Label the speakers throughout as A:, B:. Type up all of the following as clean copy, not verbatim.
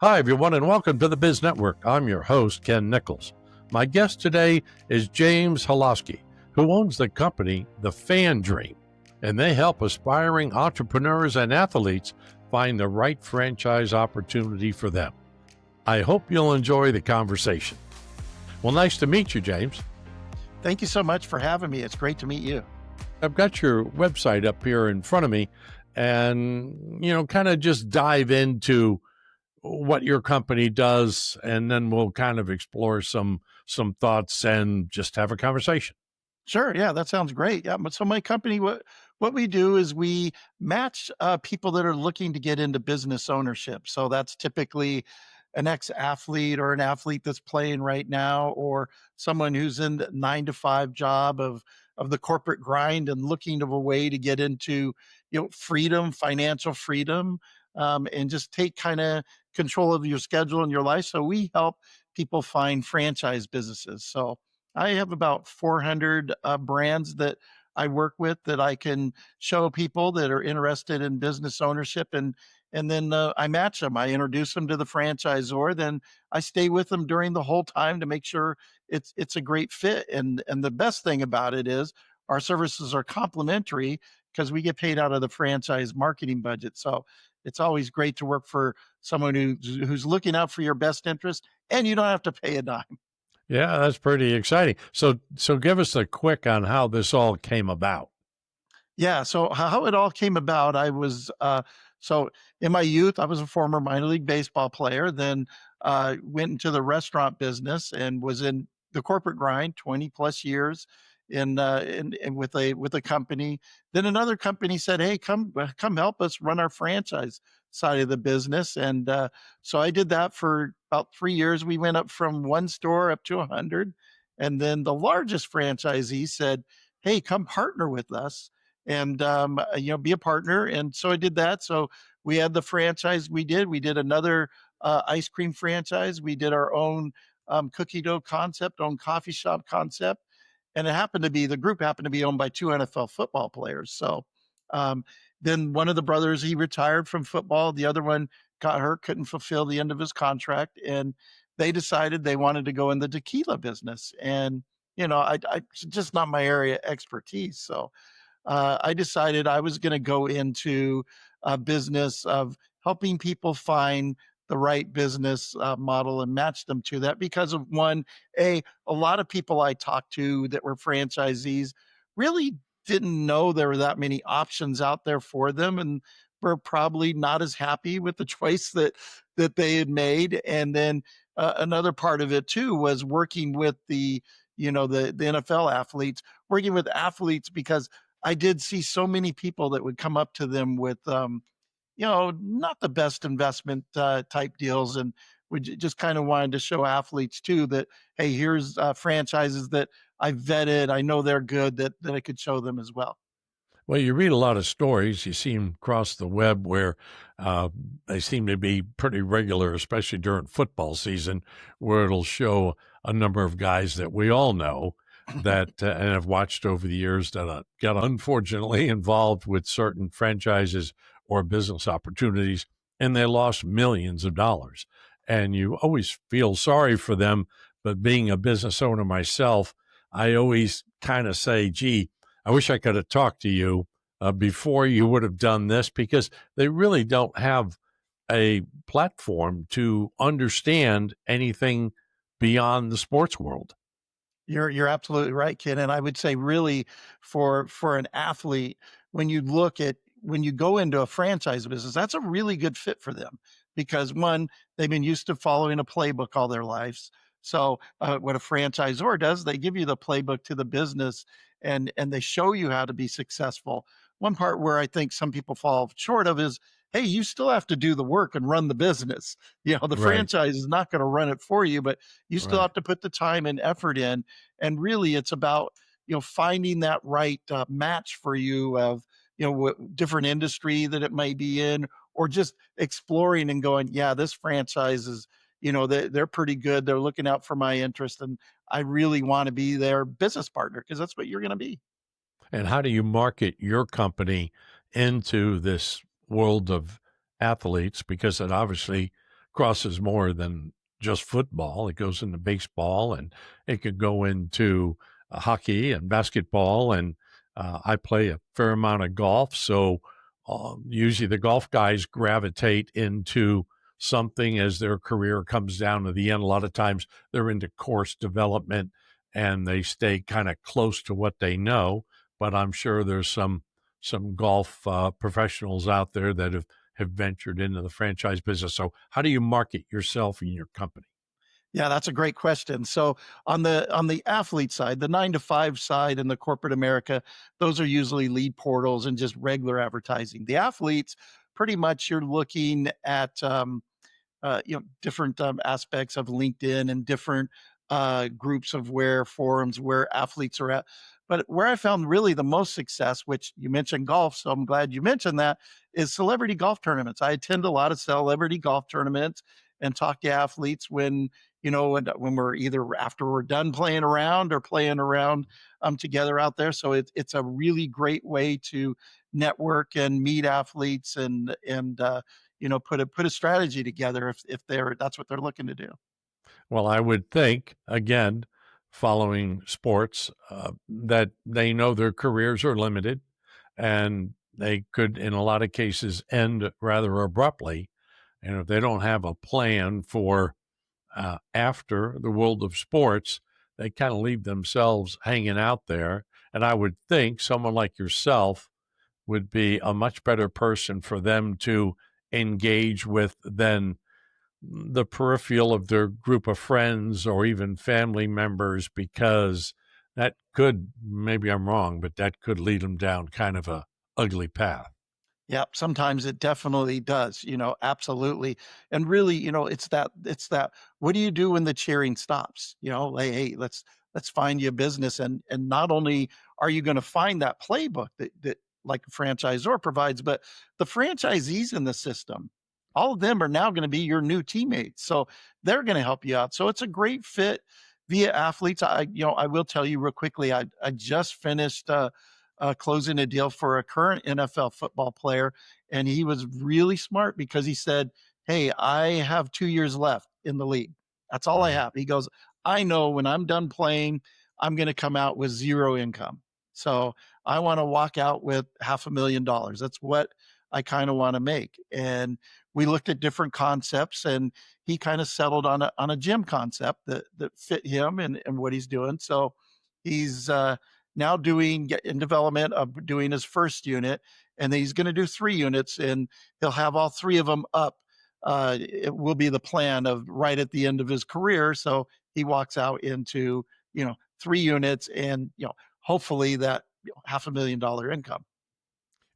A: Hi, everyone, and welcome to the Biz-Network. I'm your host, Ken Nichols. My guest today is James Hilovsky, who owns the company, the FranDream, and they help aspiring entrepreneurs and athletes find the right franchise opportunity for them. I hope you'll enjoy the conversation. Well, nice to meet you, James.
B: Thank you so much for having me. It's great to meet you.
A: I've got your website up here in front of me, and, kind of just dive into what your company does, and then we'll kind of explore some thoughts and just have a conversation.
B: Sure. Yeah, that sounds great. Yeah. So my company, what we do is we match people that are looking to get into business ownership. So that's typically an ex-athlete or an athlete that's playing right now, or someone who's in the 9 to 5 job of the corporate grind and looking of a way to get into freedom, financial freedom, and just take kind of control of your schedule and your life. So we help people find franchise businesses. So I have about 400 brands that I work with that I can show people that are interested in business ownership, and then I match them. I introduce them to the franchisor. Then I stay with them during the whole time to make sure it's a great fit. And the best thing about it is our services are complimentary because we get paid out of the franchise marketing budget. So it's always great to work for someone who's looking out for your best interest, and you don't have to pay a dime.
A: Yeah, that's pretty exciting. So give us a quick on how this all came about.
B: Yeah. So how it all came about, so in my youth, I was a former minor league baseball player, then went into the restaurant business and was in the corporate grind 20 plus years in with a company. Then another company said, "Hey, come help us run our franchise side of the business." And so I did that for about 3 years. We went up from one store up to 100. And then the largest franchisee said, "Hey, come partner with us and be a partner." And so I did that. So we had the franchise. We did another ice cream franchise. We did our own cookie dough concept, own coffee shop concept, and the group happened to be owned by two NFL football players. So um, then one of the brothers, he retired from football. The other one got hurt, couldn't fulfill the end of his contract, and they decided they wanted to go in the tequila business. And I it's just not my area of expertise. So I decided I was going to go into a business of helping people find the right business model and match them to that because of a lot of people I talked to that were franchisees really didn't know there were that many options out there for them, and were probably not as happy with the choice that they had made. And then another part of it too was working with the NFL athletes, working with athletes, because I did see so many people that would come up to them with, not the best investment type deals, and just kind of wanted to show athletes too that, hey, here's franchises that I vetted, I know they're good, that I could show them as well.
A: Well, you read a lot of stories. You see them across the web where uh, they seem to be pretty regular, especially during football season, where it'll show a number of guys that we all know that and have watched over the years that got unfortunately involved with certain franchises or business opportunities, and they lost millions of dollars. And you always feel sorry for them. But being a business owner myself, I always kind of say, gee, I wish I could have talked to you before you would have done this, because they really don't have a platform to understand anything beyond the sports world.
B: You're absolutely right, kid. And I would say really for an athlete, when you go into a franchise business, that's a really good fit for them because one, they've been used to following a playbook all their lives. So what a franchisor does, they give you the playbook to the business, and they show you how to be successful. One part where I think some people fall short of is, hey, you still have to do the work and run the business. The
A: Right,
B: franchise is not going to run it for you, but you still
A: right.
B: have to put the time and effort in. And really it's about finding that right match for you of what different industry that it might be in, or just exploring and going, yeah, this franchise is, they're pretty good, they're looking out for my interest, and I really want to be their business partner because that's what you're going to be.
A: And how do you market your company into this world of athletes? Because it obviously crosses more than just football. It goes into baseball, and it could go into hockey and basketball. And I play a fair amount of golf, so usually the golf guys gravitate into something as their career comes down to the end. A lot of times they're into course development and they stay kind of close to what they know. But I'm sure there's some golf professionals out there that have ventured into the franchise business. So how do you market yourself and your company?
B: Yeah, that's a great question. So on the athlete side, the 9 to 5 side and the corporate America, those are usually lead portals and just regular advertising. The athletes, pretty much you're looking at different aspects of LinkedIn and different groups of where forums where athletes are at. But where I found really the most success, which you mentioned golf, so I'm glad you mentioned that, is celebrity golf tournaments. I attend a lot of celebrity golf tournaments and talk to athletes when we're either after we're done playing around or playing around together out there. So it's a really great way to network and meet athletes and put a strategy together if that's what they're looking to do.
A: Well, I would think, again, following sports, that they know their careers are limited and they could, in a lot of cases, end rather abruptly. And if they don't have a plan for after the world of sports, they kind of leave themselves hanging out there. And I would think someone like yourself would be a much better person for them to engage with than the peripheral of their group of friends or even family members, because that could, maybe I'm wrong, but that could lead them down kind of a ugly path.
B: Yep, sometimes it definitely does, absolutely. And really, it's that what do you do when the cheering stops? Like, hey, let's find you a business. And not only are you going to find that playbook that like a franchisor provides, but the franchisees in the system, all of them are now going to be your new teammates. So they're going to help you out. So it's a great fit via athletes. I will tell you real quickly, I just finished closing a deal for a current NFL football player. And he was really smart because he said, "Hey, I have 2 years left in the league. That's all I
A: Right.
B: have." He goes, "I know when I'm done playing, I'm going to come out with zero income. So I want to walk out with $500,000. That's what I kind of want to make." And we looked at different concepts and he kind of settled on a gym concept that fit him and what he's doing. So he's now doing in development of doing his first unit, and then he's going to do 3 units, and he'll have all three of them up. It will be the plan of right at the end of his career, so he walks out into 3 units, and hopefully that $500,000 income.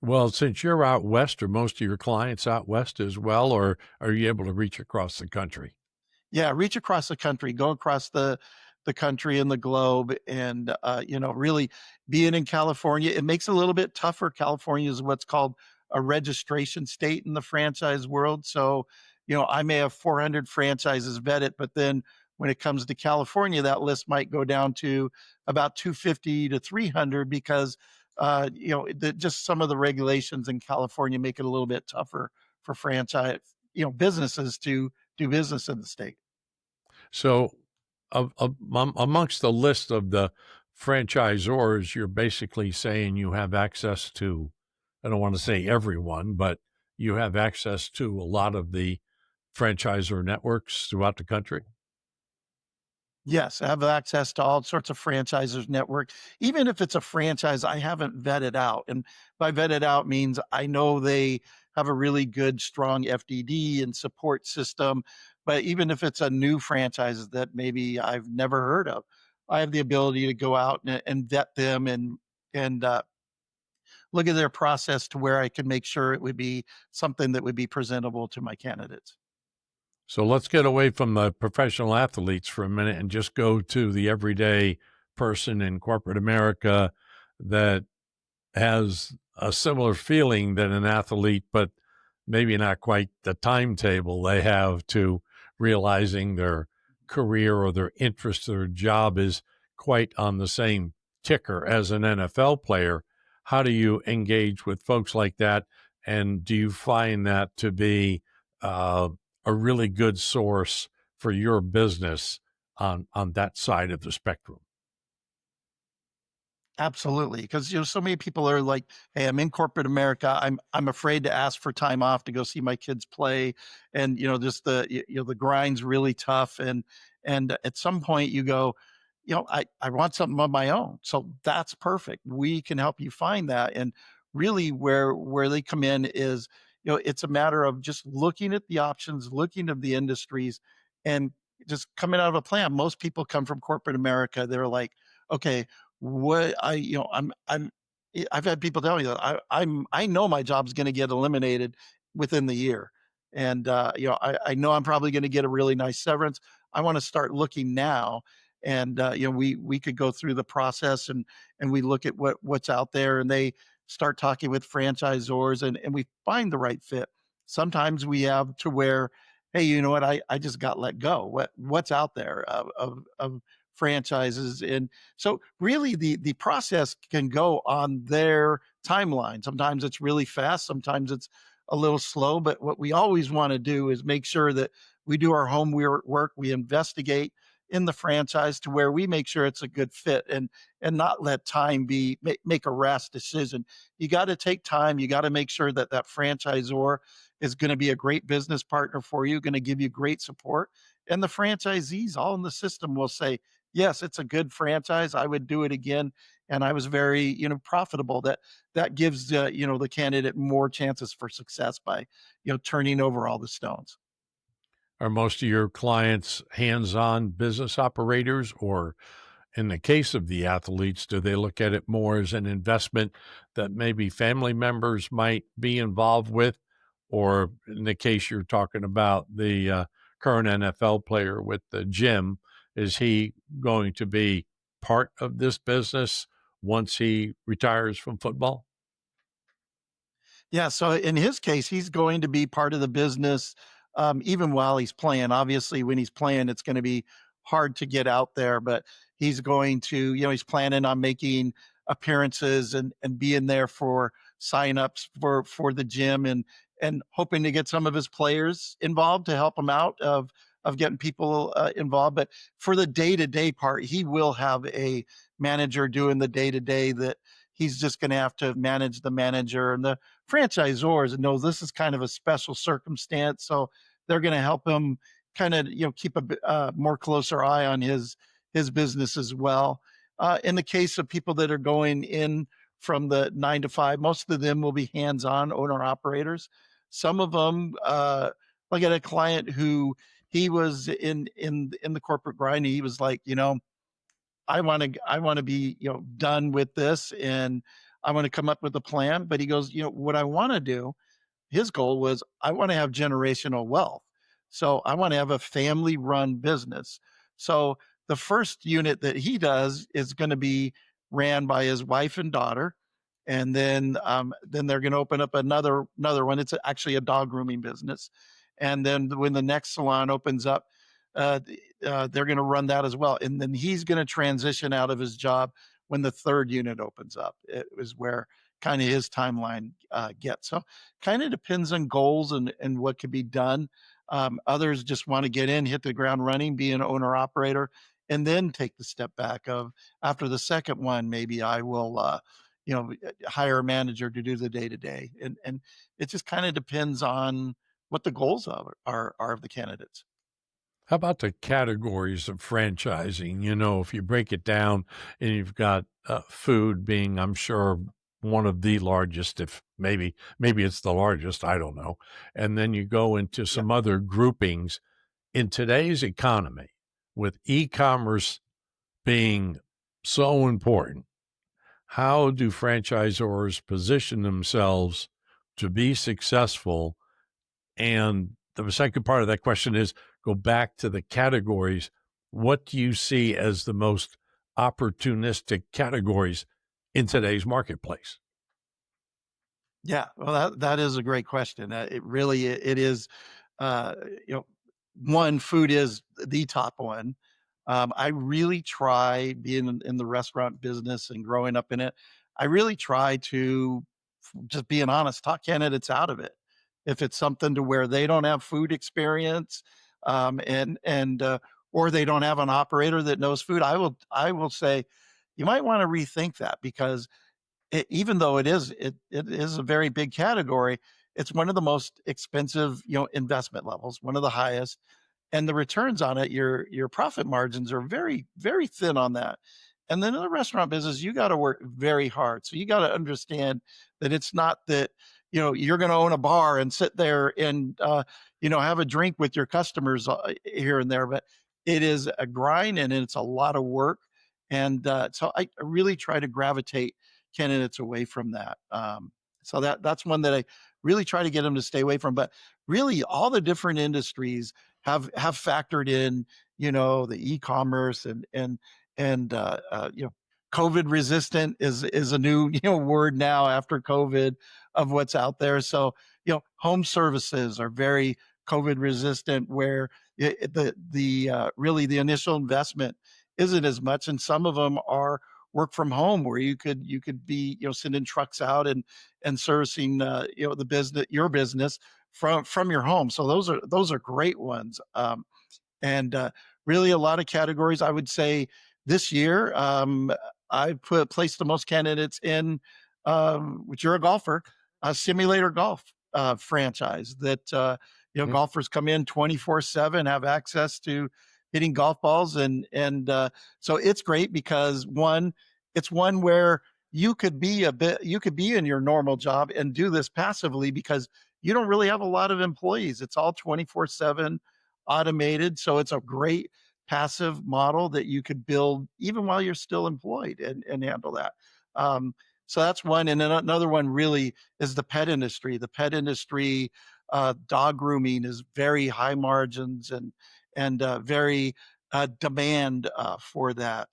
A: Well, since you're out west, are most of your clients out west as well, or are you able to reach across the country?
B: Yeah, reach across the country, go across the country and the globe, and really being in California, it makes it a little bit tougher. California is what's called a registration state in the franchise world. So, I may have 400 franchises vetted, but then when it comes to California, that list might go down to about 250 to 300 because just some of the regulations in California make it a little bit tougher for franchise businesses to do business in the state.
A: So, amongst the list of the franchisors, you're basically saying you have access to, I don't want to say everyone, but you have access to a lot of the franchisor networks throughout the country.
B: Yes, I have access to all sorts of franchisers network. Even if it's a franchise I haven't vetted out. And by vetted out means I know they have a really good, strong FDD and support system. But even if it's a new franchise that maybe I've never heard of, I have the ability to go out and vet them and look at their process to where I can make sure it would be something that would be presentable to my candidates.
A: So let's get away from the professional athletes for a minute and just go to the everyday person in corporate America that has a similar feeling than an athlete, but maybe not quite the timetable they have to realizing their career or their interest, their job is quite on the same ticker as an NFL player. How do you engage with folks like that? And do you find that to be a really good source for your business on that side of the spectrum.
B: Absolutely, because so many people are like, "Hey, I'm in corporate America. I'm afraid to ask for time off to go see my kids play," and just the grind's really tough, and at some point you go, I want something of my own. So that's perfect. We can help you find that, and really where they come in is, it's a matter of just looking at the options, looking at the industries, and just coming out of a plan. Most people come from corporate America. They're like, okay, what I you know, I've had people tell me that I know my job's gonna get eliminated within the year. And I know I'm probably gonna get a really nice severance. I want to start looking now. And we could go through the process, and we look at what's out there, and they start talking with franchisors, and we find the right fit. Sometimes we have to where, hey, you know what, I just got let go. What's out there of franchises? And so really the process can go on their timeline. Sometimes it's really fast, sometimes it's a little slow, but what we always want to do is make sure that we do our homework, we investigate in the franchise to where we make sure it's a good fit, and not let time make a rash decision. You got to take time, you got to make sure that that franchisor is going to be a great business partner for you, going to give you great support, and the franchisees all in the system will say, yes, it's a good franchise. I would do it again, and I was very, profitable. That gives the candidate more chances for success by turning over all the stones.
A: Are most of your clients hands-on business operators, or in the case of the athletes, do they look at it more as an investment that maybe family members might be involved with? Or in the case you're talking about, the current NFL player with the gym, is he going to be part of this business once he retires from football?
B: Yeah, so in his case, he's going to be part of the business, even while he's playing. Obviously, when he's playing, it's going to be hard to get out there, but he's going to, he's planning on making appearances, and being there for signups for the gym, and hoping to get some of his players involved to help him out of getting people involved. But for the day to day part, he will have a manager doing the day to day, that he's just going to have to manage the manager, and the franchisors know this is kind of a special circumstance, so they're going to help him kind of keep a more closer eye on his business as well. In the case of people that are going in from the 9 to 5, most of them will be hands-on owner operators. Some of them, like I had a client who he was in the corporate grind. He was like, I want to be, done with this, and I want to come up with a plan. But he goes, what I want to do, his goal was, I want to have generational wealth. So I want to have a family run business. So the first unit that he does is going to be ran by his wife and daughter. And then they're going to open up another one. It's actually a dog grooming business. And then when the next salon opens up, they're going to run that as well. And then he's going to transition out of his job when the third unit opens up. It was where kind of his timeline gets. So kind of depends on goals and what could be done. Others just want to get in, hit the ground running, be an owner operator, and then take the step back of, after the second one, maybe I will, hire a manager to do the day to day. And it just kind of depends on what the goals are of the candidates.
A: How about the categories of franchising? If you break it down, and you've got food being, I'm sure, one of the largest, if maybe it's the largest, I don't know. And then you go into
B: Yeah.
A: some other groupings in today's economy, with e-commerce being so important. How do franchisors position themselves to be successful? And the second part of that question is, go back to the categories. What do you see as the most opportunistic categories in today's marketplace?
B: Yeah, well, that is a great question. It really it is, uh, you know, one, food is the top one. I really try, being in the restaurant business and growing up in it. I really try to, just being honest, talk candidates out of it. If it's something to where they don't have food experience, and or they don't have an operator that knows food, I will say you might want to rethink that, because even though it is a very big category, it's one of the most expensive, investment levels, one of the highest, and the returns on it, your profit margins are very, very thin on that. And then in the restaurant business, you got to work very hard. So you got to understand that it's not that, you're going to own a bar and sit there and, have a drink with your customers here and there, but it is a grind and it's a lot of work. And so I really try to gravitate candidates away from that. So that's one that I really try to get them to stay away from. But really, all the different industries have factored in, the e-commerce and COVID resistant is a new word now after COVID of what's out there. So home services are very COVID resistant, where the really the initial investment isn't as much, and some of them are work from home, where you could be sending trucks out and servicing the business, your business, from your home. So those are great ones. And really, a lot of categories, I would say this year, I placed the most candidates in, which you're a golfer, a simulator golf franchise that
A: Mm.
B: golfers come in 24/7, have access to hitting golf balls, and so it's great because it's one where you could be in your normal job and do this passively, because you don't really have a lot of employees. It's all 24/7 automated. So it's a great passive model that you could build even while you're still employed, and handle that. Um, so that's one. And then another one really is the pet industry. The pet industry, dog grooming is very high margins and very demand for that.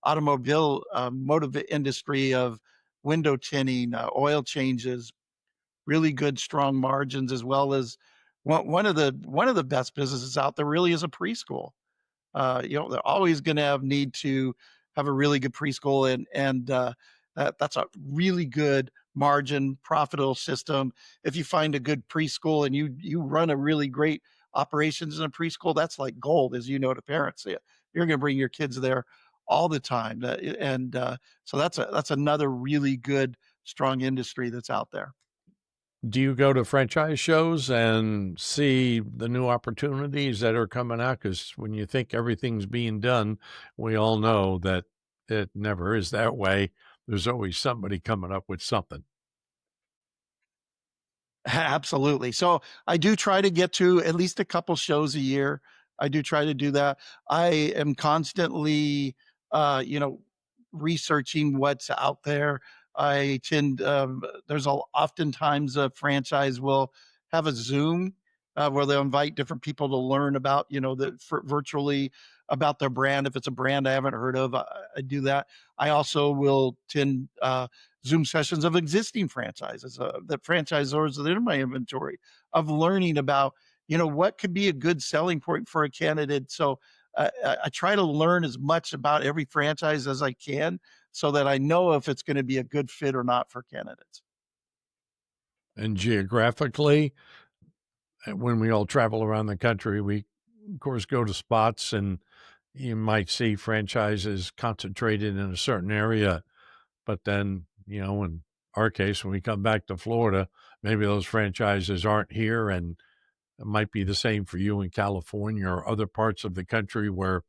B: Automobile motive industry of window tinting, oil changes, really good, strong margins, as well as one of the best businesses out there really is a preschool. They're always going to have need to have a really good preschool, and that's a really good margin, profitable system. If you find a good preschool and you run a really great operations in a preschool, that's like gold, as you know, to parents. Yeah, you're going to bring your kids there all the time, and so that's another really good, strong industry that's out there.
A: Do you go to franchise shows and see the new opportunities that are coming out? Because when you think everything's being done, we all know that it never is that way. There's always somebody coming up with something.
B: Absolutely. So I do try to get to at least a couple shows a year. I do try to do that. I am constantly, researching what's out there. I tend, oftentimes a franchise will have a Zoom where they'll invite different people to learn about, virtually about their brand. If it's a brand I haven't heard of, I do that. I also will tend, Zoom sessions of existing franchises, the franchisors that are in my inventory, of learning about, what could be a good selling point for a candidate. So I try to learn as much about every franchise as I can, so that I know if it's going to be a good fit or not for candidates.
A: And geographically, when we all travel around the country, we, of course, go to spots and you might see franchises concentrated in a certain area. But then, in our case, when we come back to Florida, maybe those franchises aren't here. And it might be the same for you in California or other parts of the country where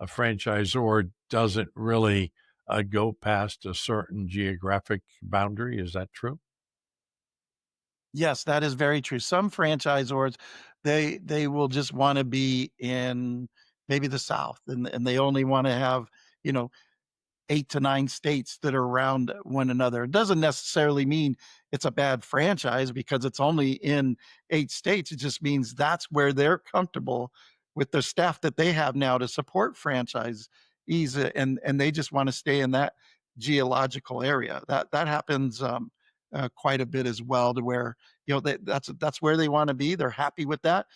A: a franchisor doesn't really go past a certain geographic boundary. Is that true?
B: Yes, that is very true. Some franchisors, they will just want to be in maybe the South, and they only want to have, you know, 8 to 9 states that are around one another. It doesn't necessarily mean it's a bad franchise because it's only in 8 states. It just means that's where they're comfortable with the staff that they have now to support franchisees, and they just want to stay in that geological area. That happens quite a bit as well, to where that's where they want to be. They're happy with that.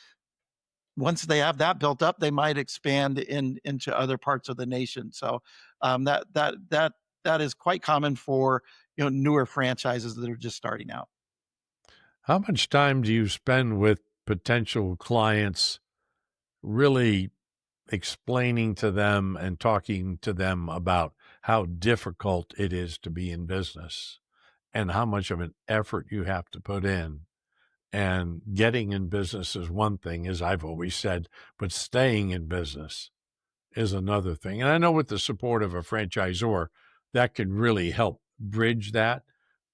B: Once they have that built up, they might expand into other parts of the nation. So that is quite common for newer franchises that are just starting out.
A: How much time do you spend with potential clients really explaining to them and talking to them about how difficult it is to be in business and how much of an effort you have to put in? And getting in business is one thing, as I've always said, but staying in business is another thing. And I know with the support of a franchisor, that can really help bridge that,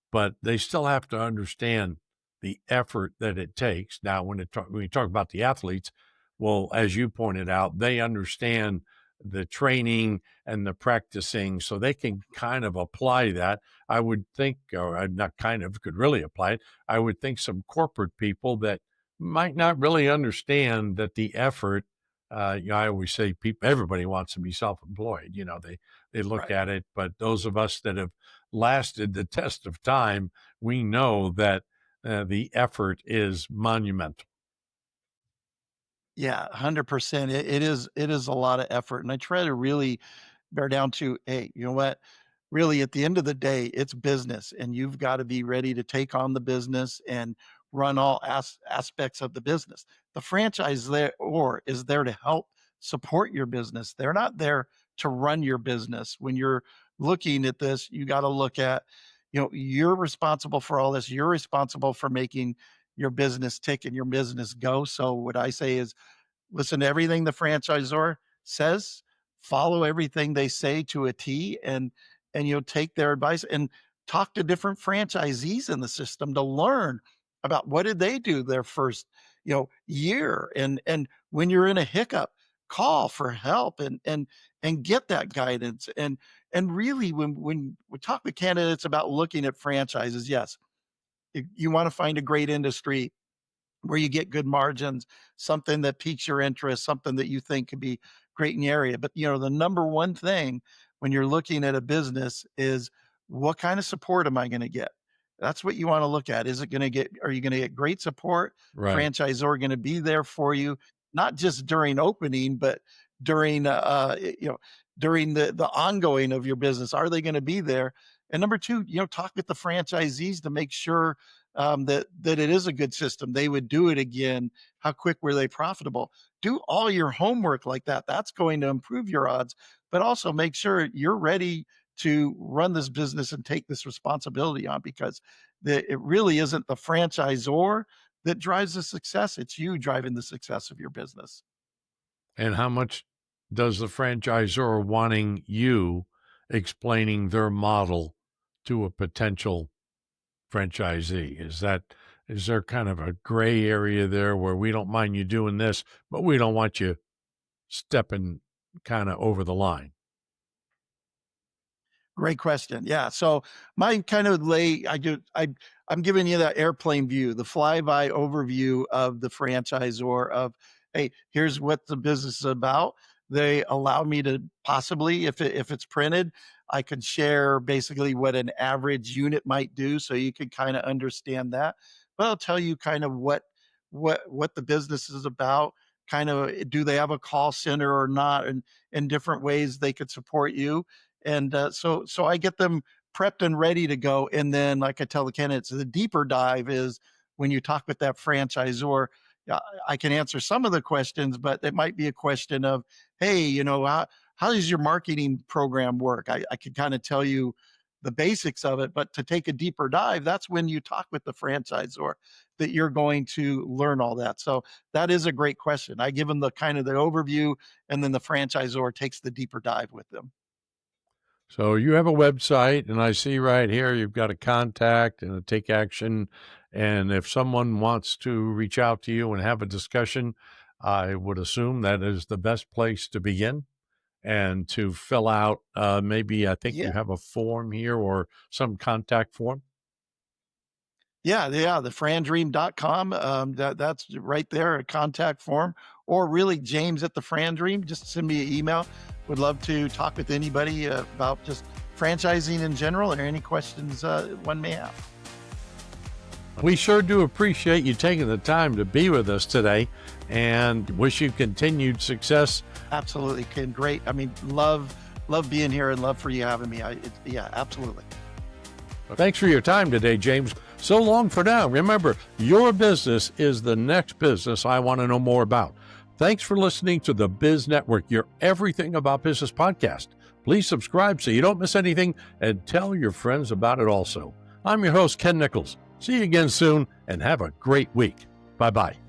A: but they still have to understand the effort that it takes. Now, when you talk about the athletes, well, as you pointed out, they understand the training and the practicing, so they can kind of apply that. I would think, or not kind of, could really apply it. I would think some corporate people that might not really understand that the effort. I always say everybody wants to be self-employed. They look
B: Right.
A: at it, but those of us that have lasted the test of time, we know that the effort is monumental.
B: Yeah, 100%. It is a lot of effort, and I try to really bear down to, hey, you know what? Really, at the end of the day, it's business, and you've got to be ready to take on the business and run all aspects of the business. The franchise there or is there to help support your business. They're not there to run your business. When you're looking at this, you got to look at, you're responsible for all this. You're responsible for making your business tick and your business go. So what I say is listen to everything the franchisor says, follow everything they say to a T, and you'll take their advice and talk to different franchisees in the system to learn about what did they do their first, year. And when you're in a hiccup, call for help and get that guidance. And really when we talk to candidates about looking at franchises, yes, you want to find a great industry where you get good margins, something that piques your interest, something that you think could be great in the area. But the number one thing when you're looking at a business is what kind of support am I going to get? That's what you want to look at. Are you going to get great support?
A: Right.
B: Franchisor going to be there for you, not just during opening, but during, during the ongoing of your business. Are they going to be there? And number two, talk with the franchisees to make sure that it is a good system. They would do it again. How quick were they profitable? Do all your homework like that. That's going to improve your odds, but also make sure you're ready to run this business and take this responsibility on because it really isn't the franchisor that drives the success. It's you driving the success of your business.
A: And how much does the franchisor wanting you explaining their model to a potential franchisee? Is there kind of a gray area there where we don't mind you doing this, but we don't want you stepping kind of over the line?
B: Great question. Yeah. So mine kind of I'm giving you that airplane view, the flyby overview of the franchisor of, hey, here's what the business is about. They allow me to possibly, if it's printed, I can share basically what an average unit might do, so you can kind of understand that. But I'll tell you kind of what the business is about. Kind of, do they have a call center or not, and in different ways they could support you and so I get them prepped and ready to go. And then, like I tell the candidates, the deeper dive is when you talk with that franchisor. I can answer some of the questions, but it might be a question of, hey, how does your marketing program work? I could kind of tell you the basics of it, but to take a deeper dive, that's when you talk with the franchisor that you're going to learn all that. So that is a great question. I give them the kind of the overview, and then the franchisor takes the deeper dive with them.
A: So you have a website, and I see right here you've got a contact and a take action. And if someone wants to reach out to you and have a discussion, I would assume that is the best place to begin and to fill out. Maybe I think you
B: Yeah.
A: have a form here or some contact form.
B: Yeah, the FranDream.com, that's right there, a contact form, or really James at the FranDream. Just send me an email. Would love to talk with anybody about just franchising in general or any questions one may have.
A: We sure do appreciate you taking the time to be with us today and wish you continued success.
B: Absolutely, Ken. Great. I mean, love being here and love for you having me. Yeah, absolutely.
A: Thanks for your time today, James. So long for now. Remember, your business is the next business I want to know more about. Thanks for listening to the Biz Network, your Everything About Business podcast. Please subscribe so you don't miss anything, and tell your friends about it also. I'm your host, Ken Nichols. See you again soon, and have a great week. Bye-bye.